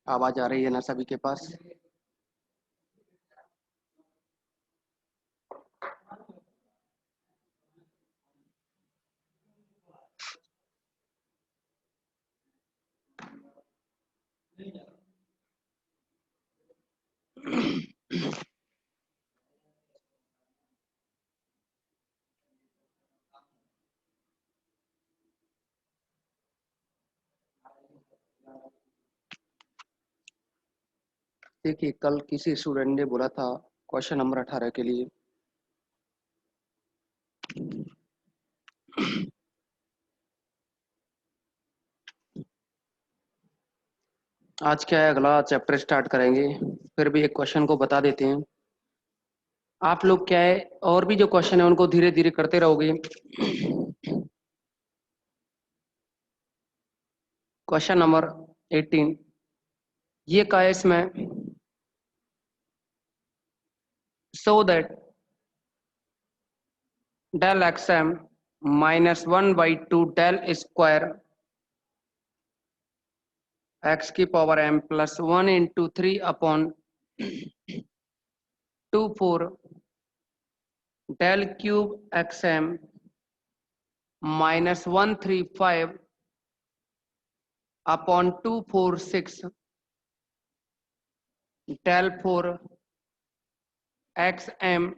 आवाज आ रही है ना सभी के पास? देखिए, कल किसी स्टूडेंट ने बोला था क्वेश्चन नंबर 18 के लिए, आज क्या है, अगला चैप्टर स्टार्ट करेंगे। फिर भी एक क्वेश्चन को बता देते हैं। आप लोग क्या है, और भी जो क्वेश्चन है उनको धीरे धीरे करते रहोगे। क्वेश्चन नंबर 18 ये का है इसमें, so that del x m -1/2 del square x की power m +1 × 3/2/4 del cube x m -135/246 del 4 x m,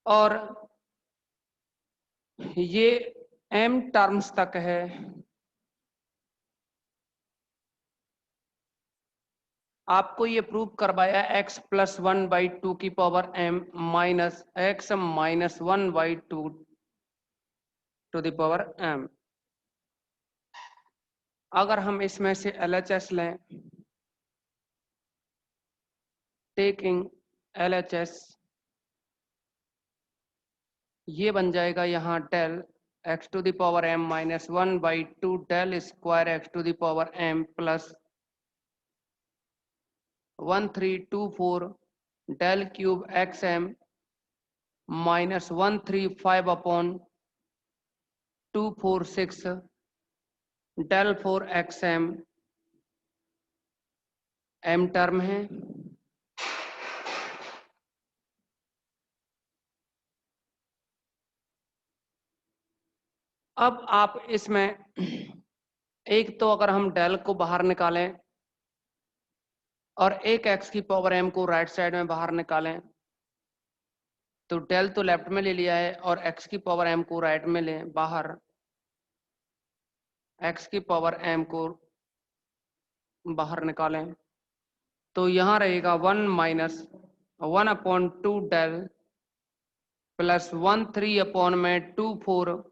और ये m टर्म्स तक है। आपको ये प्रूव करवाया x +1/2 की power m minus x -1/2 to the power m। अगर हम इसमें से LHS लें, टेकिंग LHS, ये बन जाएगा यहाँ del x to the power m -1/2 del square x to the power m +1324 del cube x m -135/246 del 4 x m term है। अब आप इसमें एक तो अगर हम डेल को बाहर निकालें और एक एक्स की पावर m को राइट साइड में बाहर निकालें, तो डेल तो लेफ्ट में ले लिया है और x की पावर m को राइट में लें बाहर, x की पावर m को बाहर निकालें, तो यहाँ रहेगा 1 - 1/2 डेल +13/24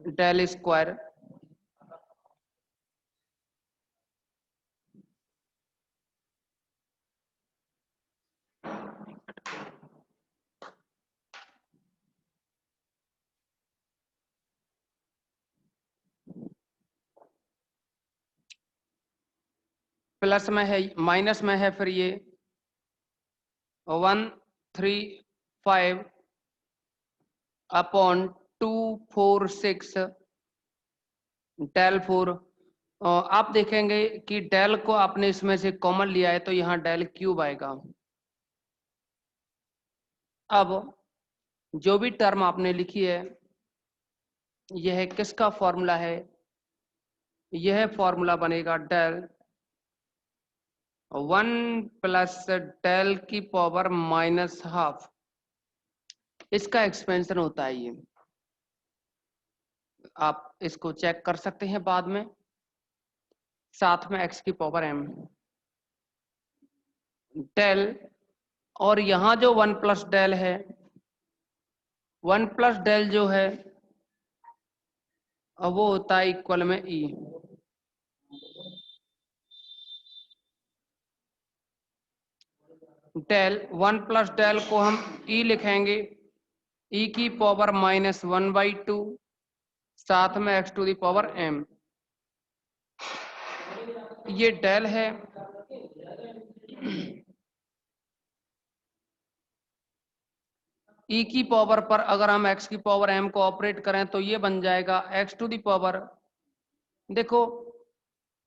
डेल स्क्वायर प्लस में है, माइनस में है, फिर ये 135/246 डेल 4। आप देखेंगे कि डेल को आपने इसमें से कॉमन लिया है तो यहाँ डेल क्यूब आएगा। अब जो भी टर्म आपने लिखी है, यह किसका फॉर्मूला है? यह फॉर्मूला बनेगा डेल 1 प्लस डेल की पावर माइनस हाफ, इसका एक्सपेंशन होता है ये। आप इसको चेक कर सकते हैं बाद में, साथ में x की पावर m डेल, और यहां जो 1 प्लस डेल है, 1 प्लस डेल जो है वो होता है इक्वल में e। डेल 1 प्लस डेल को हम e लिखेंगे, e की पावर माइनस 1/2, साथ में x to the power m। ये डेल है। e की पावर पर अगर हम x की पावर m को ऑपरेट करें तो ये बन जाएगा x टू दी पावर, देखो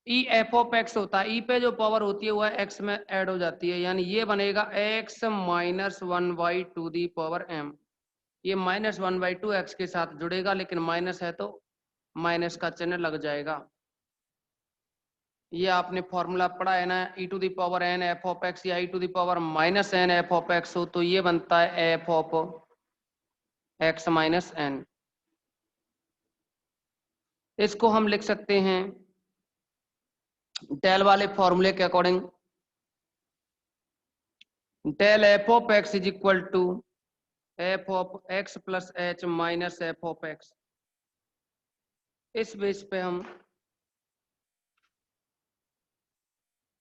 ई एफ ऑफ एक्स होता है, ई पे जो पावर होती है वह एक्स में ऐड हो जाती है, यानी ये बनेगा x minus 1/2 the power m. ये माइनस 1/2 एक्स के साथ जुड़ेगा, लेकिन माइनस है तो माइनस का चिन्ह लग जाएगा। ये आपने फॉर्मूला पढ़ा है ना, e to the power n f of x या e to the power minus n f of x हो तो ये बनता है f of x minus n. इसको हम लिख सकते हैं डेल वाले फॉर्मूले के according, del f of x is equal to f of x plus h minus f of x. इस बेस पे हम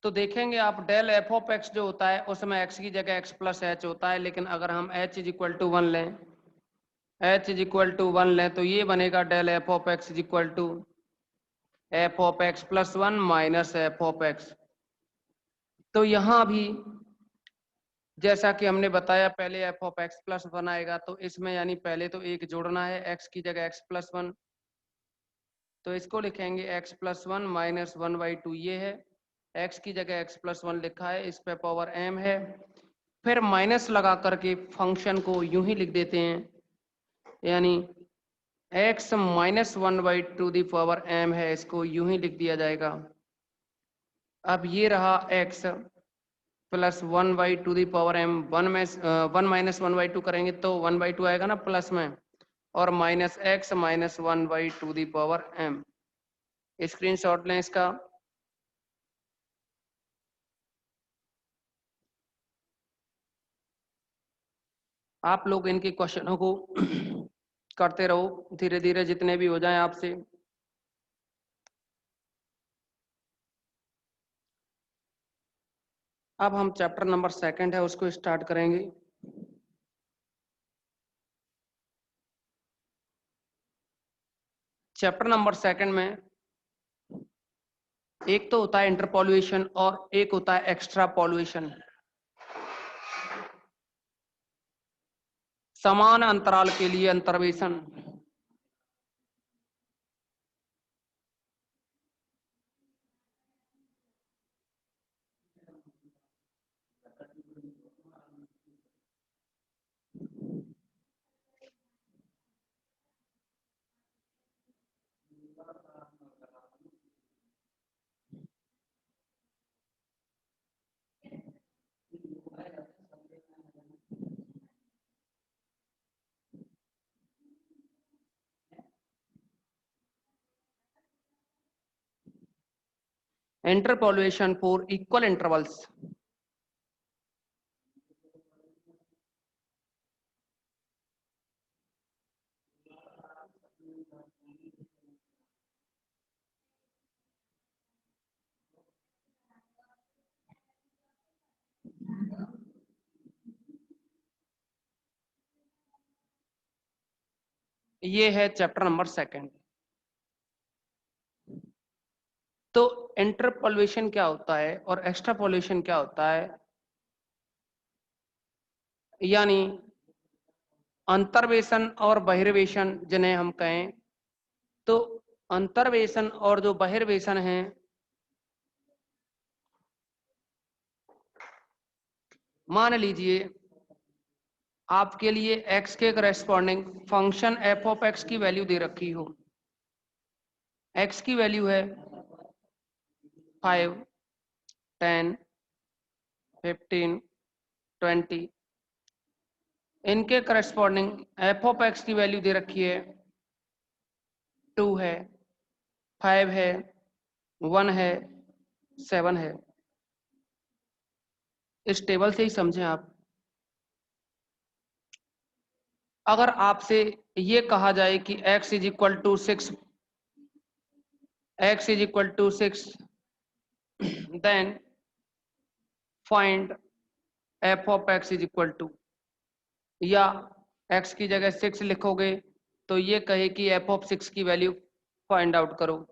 तो देखेंगे आप, डेल एफ ऑफ एक्स जो होता है उसमें एक्स की जगह एक्स प्लस एच होता है, लेकिन अगर हम एच इज इक्वल टू 1 लें, एच इज इक्वल टू 1 लें तो ये बनेगा del f of x is equal to f of x plus 1 minus f of x. तो यहां भी जैसा कि हमने बताया, पहले एफ ऑफ एक्स प्लस 1 आएगा, तो इसमें यानी पहले तो एक जोड़ना है, एक्स की जगह एक्स प्लस 1, तो इसको लिखेंगे एक्स प्लस 1 माइनस 1/2, ये है x की जगह x प्लस 1 लिखा है, इस पे पावर m है, फिर माइनस लगा करके फंक्शन को यूं ही लिख देते हैं, यानी x minus 1/2 the power m है, इसको यूं ही लिख दिया जाएगा। अब ये रहा x plus 1/2 the power m, 1 minus 1/2 करेंगे तो 1/2 आएगा ना प्लस में, और minus x minus 1/2 the power m। Screenshot लें इसका। आप लोग इनके क्वेश्चनों को करते रहो, धीरे धीरे जितने भी हो जाएं आपसे। अब हम चैप्टर नंबर 2 है उसको स्टार्ट करेंगे। चैप्टर नंबर 2 में एक तो होता है इंटरपोल्यूशन और एक होता है एक्स्ट्रापोल्यूशन। समान अंतराल के लिए अंतर्वेशन। इंटरपोल्यूशन फॉर इक्वल इंटरवल्स। ये है चैप्टर नंबर 2। तो इंटरपोल्यूशन क्या होता है और एक्स्ट्रापोल्यूशन क्या होता है, यानी अंतर्वेशन और बहिर्वेशन जिन्हें हम कहें, तो अंतर्वेशन और जो बहिर्वेशन है, मान लीजिए आपके लिए x के corresponding function f of x की वैल्यू दे रखी हो, x की वैल्यू है 5, 10, 15, 20, इनके करस्पॉन्डिंग एफ ऑफ एक्स की वैल्यू दे रखी है 2 है, 5 है, 1 है, 7 है। इस टेबल से ही समझें आप। अगर आपसे ये कहा जाए कि x is equal to 6, x is equal to 6, then find f of x is equal to, या x की जगह 6 लिखोगे तो ये कहे कि f ऑफ 6 की वैल्यू फाइंड आउट करो,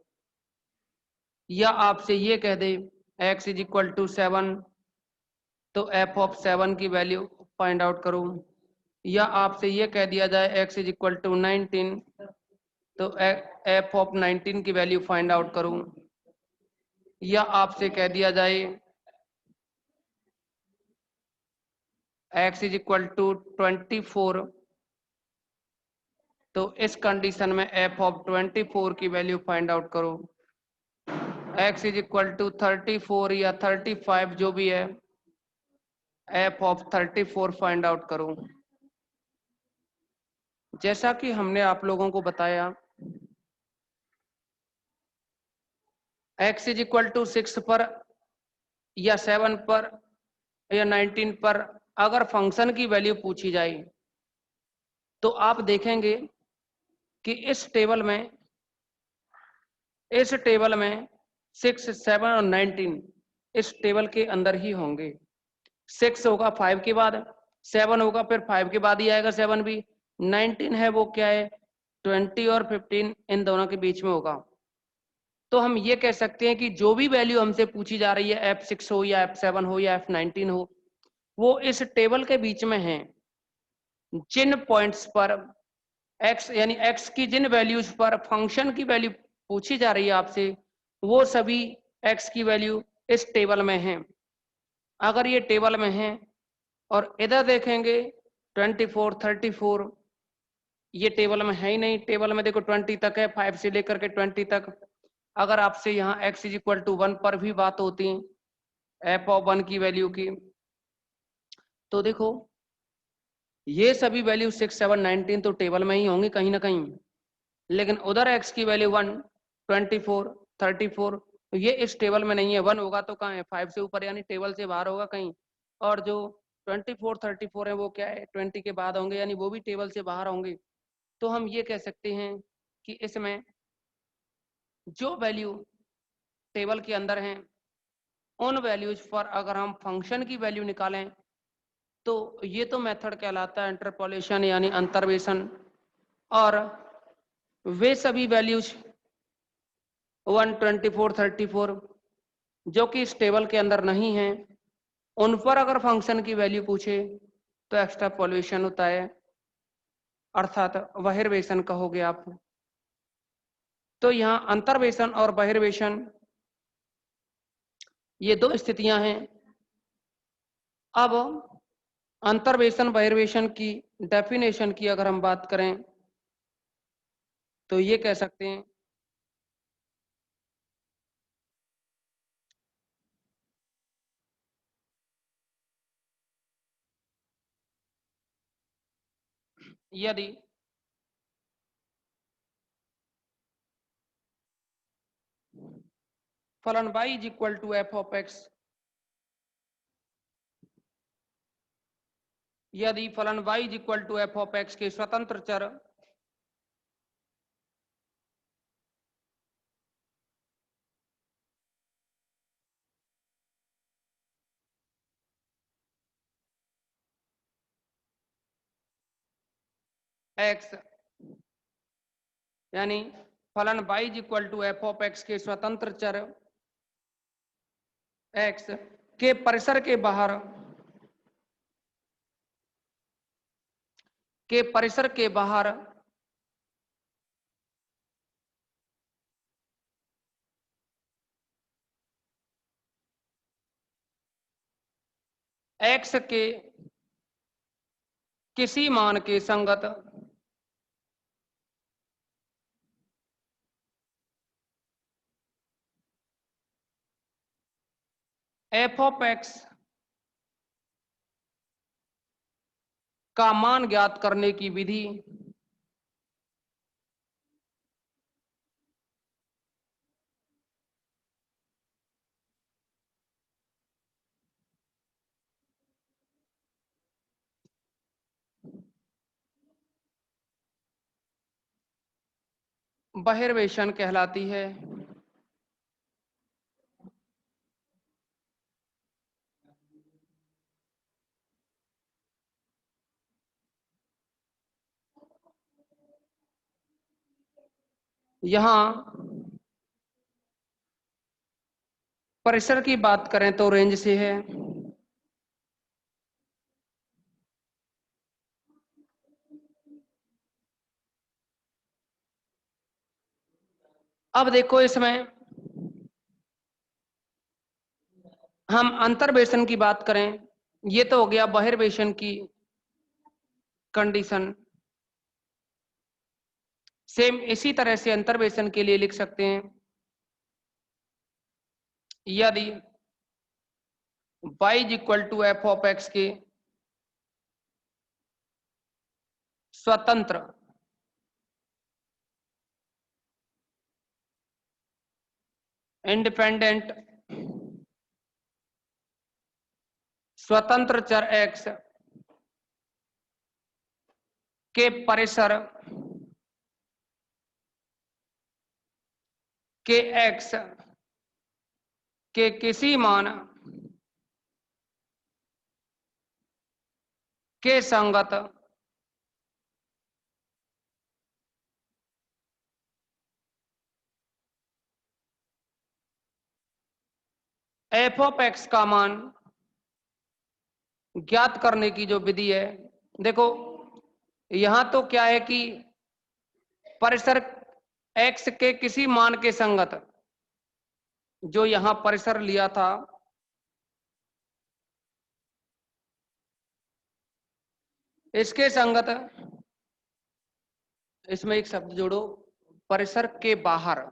या आपसे ये कह दे x इज इक्वल टू 7 तो f ऑफ 7 की वैल्यू फाइंड आउट करो, या आपसे ये कह दिया जाए x इज इक्वल टू 19 तो f ऑफ 19 की वैल्यू फाइंड आउट करूं, या आपसे कह दिया जाए x इज इक्वल टू 24 तो इस कंडीशन में f ऑफ 24 की वैल्यू फाइंड आउट करो, x इज इक्वल टू 34 या 35 जो भी है f ऑफ 34 फाइंड आउट करो। जैसा कि हमने आप लोगों को बताया x इज इक्वल टू 6 पर या 7 पर या 19 पर अगर फंक्शन की वैल्यू पूछी जाए तो आप देखेंगे कि इस टेबल में 6, 7 और 19 इस टेबल के अंदर ही होंगे। 6 होगा 5 के बाद, 7 होगा फिर 5 के बाद ही आएगा 7 भी, 19 है वो क्या है 20 और 15 इन दोनों के बीच में होगा। तो हम ये कह सकते हैं कि जो भी वैल्यू हमसे पूछी जा रही है F6 हो या F7 हो या F19 हो, वो इस टेबल के बीच में है। जिन पॉइंट्स पर x यानी x की जिन वैल्यूज पर फंक्शन की वैल्यू पूछी जा रही है आपसे, वो सभी x की वैल्यू इस टेबल में है। अगर ये टेबल में है और इधर देखेंगे 24, 34, ये टेबल में है ही नहीं। टेबल में देखो 20 तक है, 5 से लेकर के 20 तक। अगर आपसे यहाँ x इज इक्वल टू 1 पर भी बात होती f ऑफ 1 की वैल्यू की, तो देखो ये सभी वैल्यू 6, 7, 19 तो टेबल में ही होंगी कहीं ना कहीं, लेकिन उधर x की वैल्यू 1, 24, 34 तो ये इस टेबल में नहीं है। 1 होगा तो कहाँ है 5 से ऊपर यानी टेबल से बाहर होगा कहीं, और जो 24, 34 है वो क्या है 20 के बाद होंगे यानी वो भी टेबल से बाहर होंगे। तो हम ये कह सकते हैं कि इसमें जो वैल्यू टेबल के अंदर हैं उन वैल्यूज पर अगर हम फंक्शन की वैल्यू निकालें तो ये तो मेथड कहलाता है इंटरपोलेशन यानी अंतर्वेशन, और वे सभी वैल्यूज 1, 24, 34 जो कि इस टेबल के अंदर नहीं है, उन पर अगर फंक्शन की वैल्यू पूछे तो एक्सट्रापोलेशन होता है, अर्थात बहिर्वेशन कहोगे आप। तो यहाँ अंतर्वेशन और बहिर्वेशन ये दो स्थितियां हैं। अब अंतर्वेशन बहिर्वेशन की डेफिनेशन की अगर हम बात करें तो ये कह सकते हैं यदि फलन y is equal to f of x, यदि फलन y is equal to f of x के स्वतंत्र चर x यानी फलन y is equal to f of x के स्वतंत्र चर x के परिसर के बाहर x के किसी मान के संगत f ऑफ x का मान ज्ञात करने की विधि। बहिर्वेशन कहलाती है। यहां परिसर की बात करें तो रेंज से है। अब देखो इसमें हम अंतर्वेशन की बात करें, ये तो हो गया बहिर्वेशन की कंडीशन। सेम इसी तरह से अंतर्वेशन के लिए लिख सकते हैं, यदि y is equal to f of x के स्वतंत्र इंडिपेंडेंट स्वतंत्र चर x के परिसर के x के किसी मान के संगत एफ ऑफ एक्स का मान ज्ञात करने की जो विधि है। देखो यहां तो क्या है कि परिसर x के किसी मान के संगत, जो यहां परिसर लिया था, इसके संगत, इसमें एक शब्द जोड़ो, परिसर के बाहर,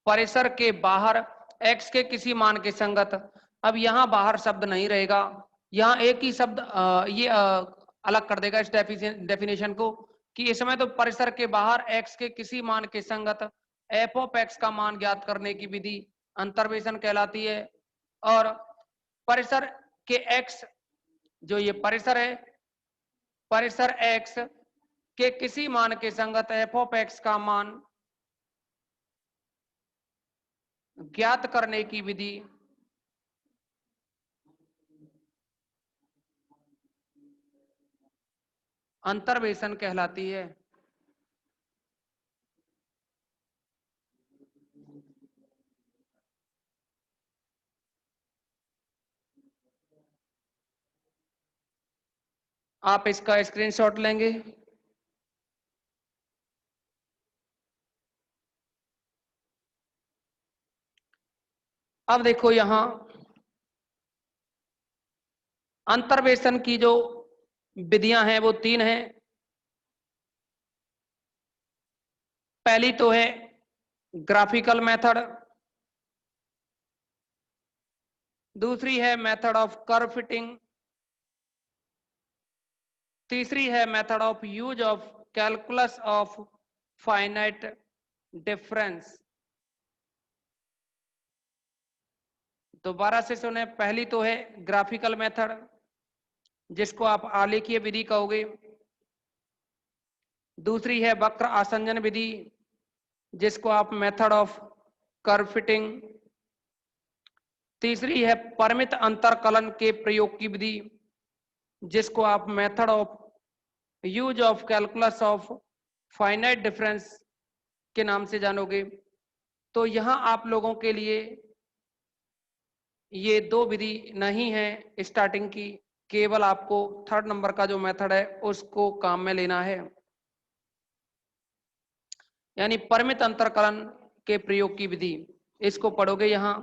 परिसर के बाहर x के किसी मान के संगत। अब यहां बाहर शब्द नहीं रहेगा, यहां एक ही शब्द ये अलग कर देगा इस डेफिनेशन को, कि इसमें तो परिसर के बाहर x के किसी मान के संगत एफ ऑफ एक्स का मान ज्ञात करने की विधि अंतर्वेशन कहलाती है। और परिसर के x, जो ये परिसर है, परिसर x के किसी मान के संगत एफ ऑफ एक्स का मान ज्ञात करने की विधि अंतर्वेशन कहलाती है। आप इसका स्क्रीनशॉट लेंगे। अब देखो यहां अंतर्वेशन की जो विधियां हैं वो तीन हैं। पहली तो है ग्राफिकल मेथड, दूसरी है मेथड ऑफ कर्व फिटिंग, तीसरी है method of use of calculus of finite difference. दोबारा से सुने, पहली तो है ग्राफिकल मेथड, जिसको आप आलेखीय विधि कहोगे, दूसरी है वक्र आसंजन विधि, जिसको आप मेथड ऑफ कर्व फिटिंग, तीसरी है परिमित अंतरकलन के प्रयोग की विधि, जिसको आप method of use of calculus of finite difference के नाम से जानोगे। तो यहां आप लोगों के लिए ये दो विधि नहीं है स्टार्टिंग की, केवल आपको थर्ड नंबर का जो मेथड है उसको काम में लेना है, यानी परिमित अंतरकलन के प्रयोग की विधि, इसको पढ़ोगे यहां।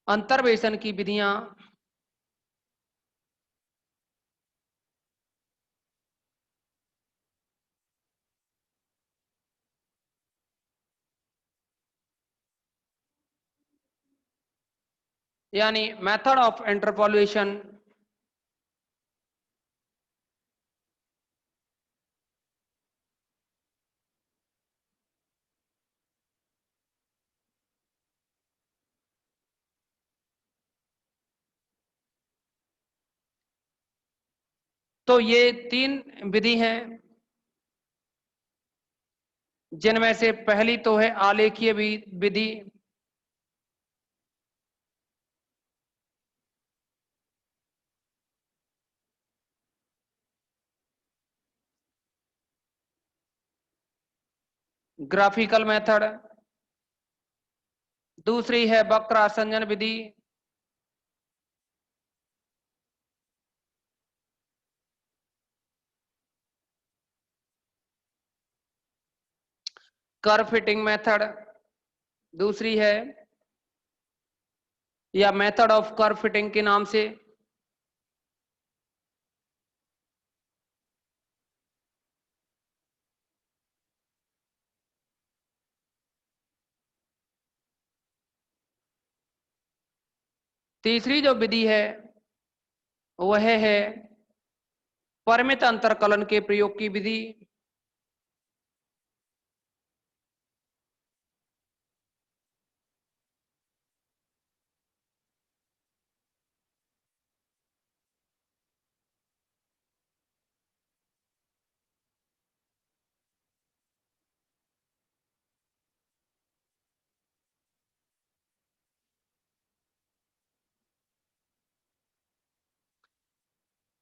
अंतर्वेशन की विधियां यानी मेथड ऑफ इंटरपोलेशन तो ये तीन विधि हैं, जिनमें से पहली तो है आलेखीय विधि, ग्राफिकल मेथड। दूसरी है वक्र आसंजन विधि। कर्व फिटिंग मेथड दूसरी है, या मेथड ऑफ कर्व फिटिंग के नाम से। तीसरी जो विधि है वह है परिमित अंतरकलन के प्रयोग की विधि।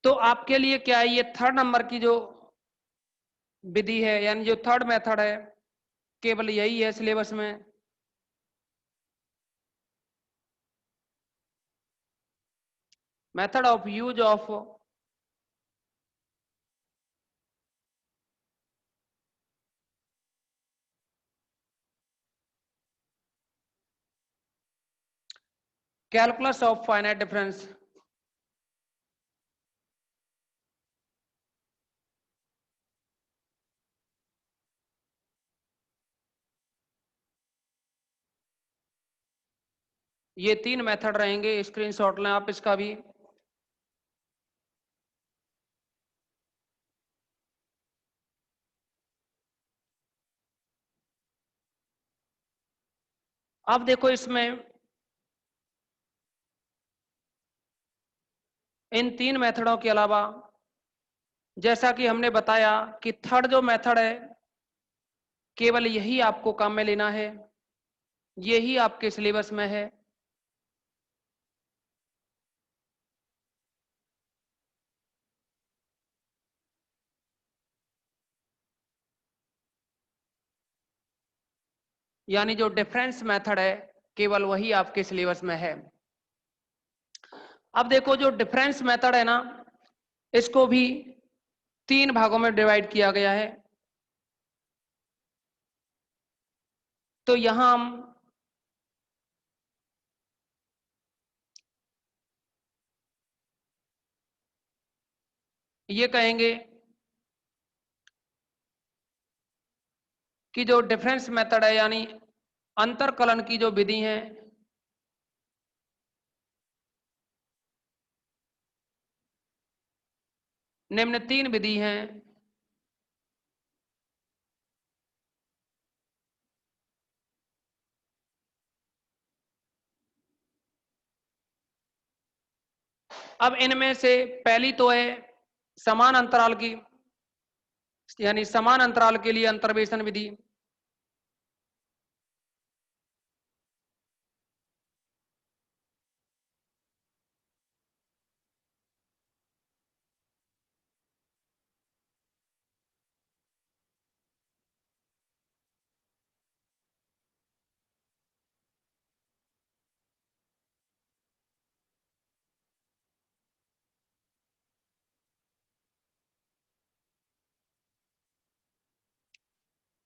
तो आपके लिए क्या है, ये थर्ड नंबर की जो विधि है, यानी जो थर्ड मेथड है, केवल यही है सिलेबस में। Method of use of calculus of finite difference. ये तीन मेथड रहेंगे, स्क्रीनशॉट लें आप इसका भी। अब देखो इसमें इन तीन मेथडों के अलावा, जैसा कि हमने बताया कि थर्ड जो मेथड है केवल यही आपको काम में लेना है, यही आपके सिलेबस में है। यानी जो डिफरेंस मेथड है केवल वही आपके सिलेबस में है। अब देखो जो डिफरेंस मेथड है ना, इसको भी तीन भागों में डिवाइड किया गया है। तो यहां हम ये कहेंगे कि जो डिफरेंस मेथड है, यानी अंतरकलन की जो विधि है, निम्न तीन विधि हैं। अब इनमें से पहली तो है समान अंतराल की, यानी समान अंतराल के लिए अंतर्वेशन विधि।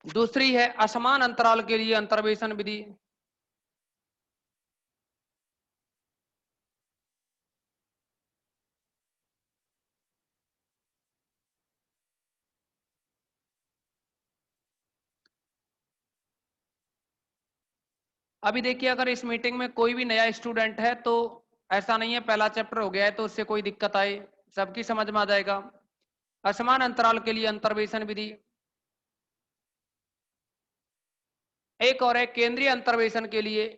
दूसरी है असमान अंतराल के लिए अंतर्वेशन विधि। अभी देखिए, अगर इस मीटिंग में कोई भी नया स्टूडेंट है तो ऐसा नहीं है पहला चैप्टर हो गया है तो उससे कोई दिक्कत आए, सबकी समझ में आ जाएगा। असमान अंतराल के लिए अंतर्वेशन विधि, एक और है केंद्रीय अंतर्वेशन के लिए।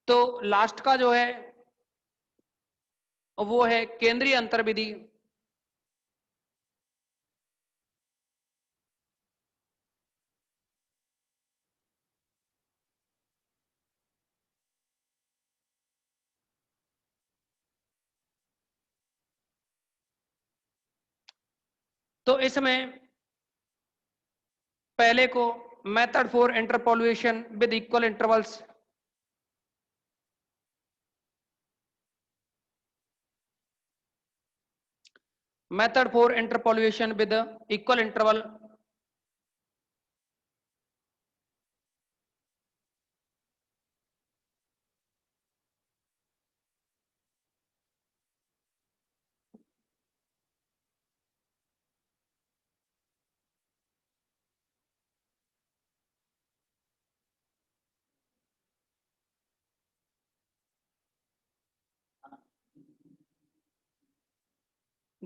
तो लास्ट का जो है वो है केंद्रीय अंतर विधि। तो इसमें पहले को method for interpolation with equal intervals, method for interpolation with equal interval,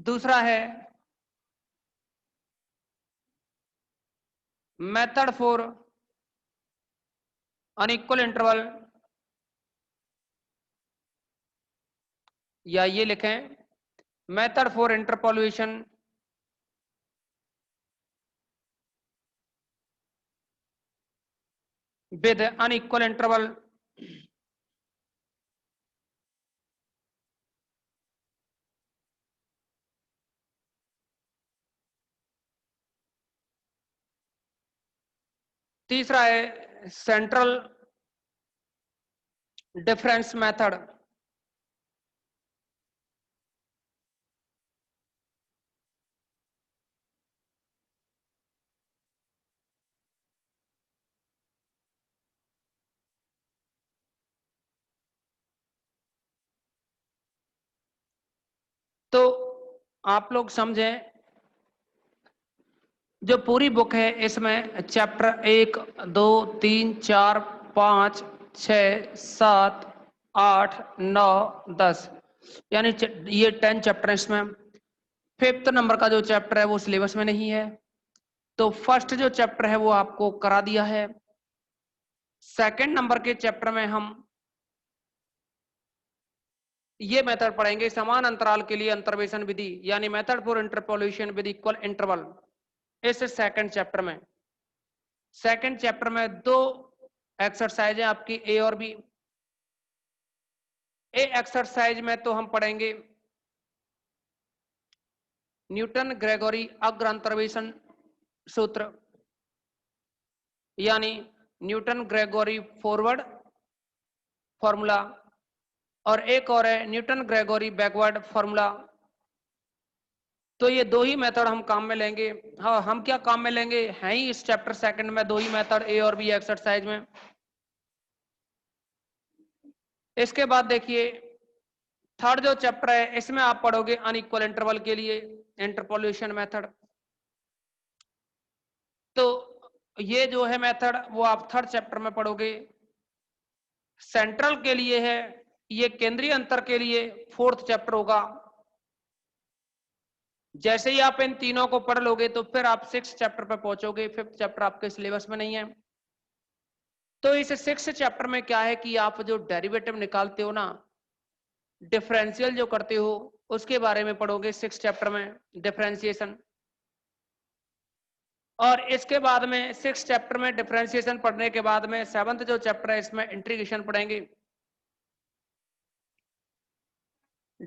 दूसरा है मेथड फॉर अनइक्वल इंटरवल, या ये लिखें method for interpolation with unequal interval. तीसरा है सेंट्रल डिफरेंस मेथड। तो आप लोग समझें, जो पूरी बुक है इसमें चैप्टर 1, 2, 3, 4, 5, 6, 7, 8, 9, 10, यानी ये 10 चैप्टर इसमें। फिफ्थ नंबर का जो चैप्टर है वो सिलेबस में नहीं है, तो फर्स्ट जो चैप्टर है वो आपको करा दिया है। सेकंड नंबर के चैप्टर में हम ये मेथड पढ़ेंगे, समान अंतराल के लिए अंतर्वेशन विधि, यानी method for interpolation with equal interval. इस सेकंड चैप्टर में, सेकंड चैप्टर में दो एक्सरसाइज है आपकी ए और बी। ए एक्सरसाइज में तो हम पढ़ेंगे न्यूटन ग्रेगोरी अग्र अंतर्वेशन सूत्र, यानी न्यूटन ग्रेगोरी फॉरवर्ड फॉर्मूला, और एक और है न्यूटन ग्रेगोरी बैकवर्ड फॉर्मूला। तो ये दो ही मेथड हम काम में लेंगे। हाँ, हम क्या काम में लेंगे, हैं ही इस चैप्टर सेकंड में दो ही मेथड, ए और बी एक्सरसाइज में। इसके बाद देखिए थर्ड जो चैप्टर है इसमें आप पढ़ोगे अनइक्वल इंटरवल के लिए इंटरपोलेशन मेथड। तो ये जो है मेथड वो आप थर्ड चैप्टर में पढ़ोगे। सेंट्रल के लिए है, ये केंद्रीय अंतर के लिए फोर्थ चैप्टर होगा। जैसे ही आप इन तीनों को पढ़ लोगे तो फिर आप सिक्स चैप्टर पे पहुंचोगे। फिफ्थ चैप्टर आपके सिलेबस में नहीं है। तो इस सिक्स चैप्टर में क्या है कि आप जो डेरिवेटिव निकालते हो ना, डिफरेंशियल जो करते हो, उसके बारे में पढ़ोगे सिक्स चैप्टर में, डिफरेंशिएशन। और इसके बाद में सिक्स चैप्टर में डिफरेंशिएशन पढ़ने के बाद में सेवंथ जो चैप्टर है इसमें इंटीग्रेशन पढ़ेंगे।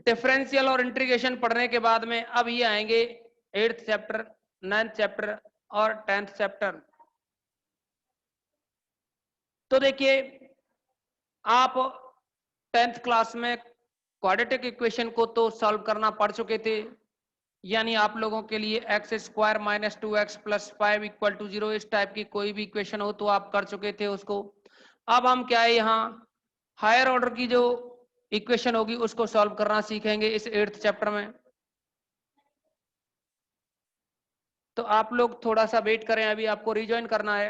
डिफरेंशियल और इंटीग्रेशन पढ़ने के बाद में अब ये आएंगे एट्थ चैप्टर, नाइन्थ चैप्टर और 10th चैप्टर। तो देखिए, आप 10th क्लास में क्वाड्रेटिक इक्वेशन को तो सॉल्व करना पढ़ चुके थे, यानी आप लोगों के लिए x square minus 2x plus 5 equal to 0 इस टाइप की कोई भी इक्वेशन हो तो आप कर चुके थे उसको। अब हम क्या है, यहाँ हायर ऑर्डर की जो इक्वेशन होगी उसको सॉल्व करना सीखेंगे इस 8th चैप्टर में। तो आप लोग थोड़ा सा वेट करें, अभी आपको रिज्वाइन करना है।